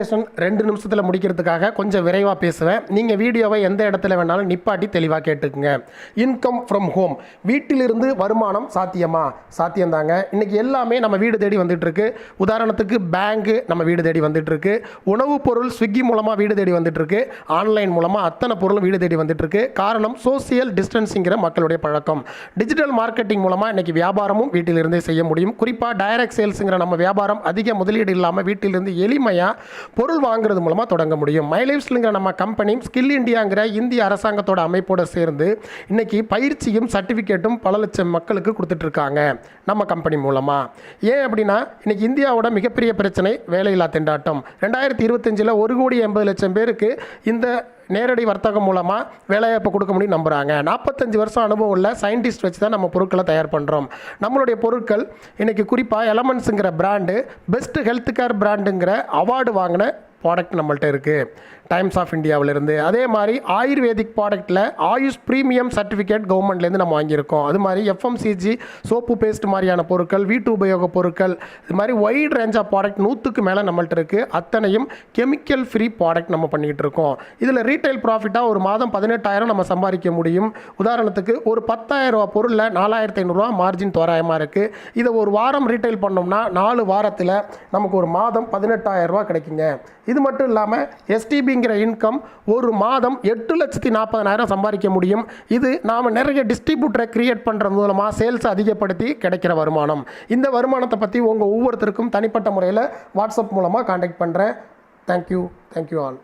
2 நிமிஷத்தில் முடிக்கிறதுக்காக கொஞ்சம் விரைவாக பேசுவேன். நீங்கள் வீடியோவை எந்த இடத்துல வேணாலும் நிப்பாட்டி தெளிவாக கேட்டுக்குங்க. இன்கம் ஃப்ரம் ஹோம், வீட்டிலிருந்து வருமானம் சாத்தியமா? சாத்தியம்தாங்க. இன்றைக்கி எல்லாமே நம்ம வீடு தேடி வந்துட்டுருக்கு. உதாரணத்துக்கு பேங்கு நம்ம வீடு தேடி வந்துட்டுருக்கு. உணவுப் பொருள் ஸ்விக்கி மூலமாக வீடு தேடி வந்துட்டுருக்கு. ஆன்லைன் மூலமாக அத்தனை பொருளும் வீடு தேடி வந்துட்டுருக்கு. காரணம் சோசியல் டிஸ்டன்ஸிங்கிற மக்களுடைய பழக்கம். டிஜிட்டல் மார்க்கெட்டிங் மூலமாக இன்றைக்கி வியாபாரமும் வீட்டிலிருந்தே செய்ய முடியும். குறிப்பாக டைரக்ட் சேல்ஸுங்கிற நம்ம வியாபாரம் அதிக முதலீடு இல்லாமல் வீட்டிலிருந்து எளிமையாக பொருள் வாங்குறது மூலமாக தொடங்க முடியும். மைலைஃப்ஸ்ங்கிற நம்ம கம்பெனி ஸ்கில் இந்தியாங்கிற இந்திய அரசாங்கத்தோட அமைப்போடு சேர்ந்து இன்னைக்கு பயிற்சியும் சர்டிஃபிகேட்டும் பல லட்சம் மக்களுக்கு கொடுத்துட்ருக்காங்க நம்ம கம்பெனி மூலமாக. ஏன் அப்படின்னா இன்னைக்கு இந்தியாவோட மிகப்பெரிய பிரச்சனை வேலையில்லா திண்டாட்டம். 2025 1,80,00,000 பேருக்கு இந்த நேரடி வர்த்தகம் மூலமாக வேலைவாய்ப்பு கொடுக்க முடியும் நம்புகிறாங்க. 45 வருஷம் அனுபவம் உள்ள சயின்டிஸ்ட் வச்சு தான் நம்ம பொருட்களை தயார் பண்ணுறோம். நம்மளுடைய பொருட்கள் இன்றைக்கி குறிப்பாக எலமெண்ட்ஸுங்கிற பிராண்டு பெஸ்ட் ஹெல்த் கேர் பிராண்டுங்கிற அவார்டு வாங்கின ப்ராடக்ட் நம்மள்ட்ட இருக்குது டைம்ஸ் ஆஃப் இந்தியாவிலேருந்து. அதே மாதிரி ஆயுர்வேதிக் ப்ராடக்ட்டில் ஆயுஷ் ப்ரீமியம் சர்டிஃபிகேட் கவர்மெண்ட்லேருந்து நம்ம வாங்கியிருக்கோம். அது மாதிரி எஃப்எம்சிஜி சோப்பு பேஸ்ட் மாதிரியான பொருட்கள், வீட்டு உபயோக பொருட்கள், இது மாதிரி வைட் ரேஞ்ச் ஆஃப் ப்ராடக்ட் 100க்கு மேலே நம்மள்ட்ட இருக்குது. அத்தனையும் கெமிக்கல் ஃப்ரீ ப்ராடக்ட் நம்ம பண்ணிக்கிட்டு இருக்கோம். இதில் ரீட்டைல் ப்ராஃபிட்டாக ஒரு மாதம் 18,000 நம்ம சம்பாதிக்க முடியும். உதாரணத்துக்கு ஒரு 10,000 ரூபா பொருளில் 4,500 மார்ஜின் தோராயமாக இருக்குது. இதை ஒரு வாரம் ரீட்டைல் பண்ணோம்னா 4 வாரத்தில் நமக்கு ஒரு மாதம் 18,000 கிடைக்குங்க. இது மட்டும் இல்லாமல் எஸ்டிபிங்கிற இன்கம் ஒரு மாதம் 8,40,000 சம்பாதிக்க முடியும். இது நாம் நிறைய டிஸ்ட்ரிபியூட்டரை கிரியேட் பண்ணுற மூலமாக சேல்ஸ் அதிகப்படுத்தி கிடைக்கிற வருமானம். இந்த வருமானத்தை பற்றி உங்கள் ஒவ்வொருத்தருக்கும் தனிப்பட்ட முறையில் வாட்ஸ்அப் மூலமாக கான்டாக்ட் பண்ணுறேன். Thank you all.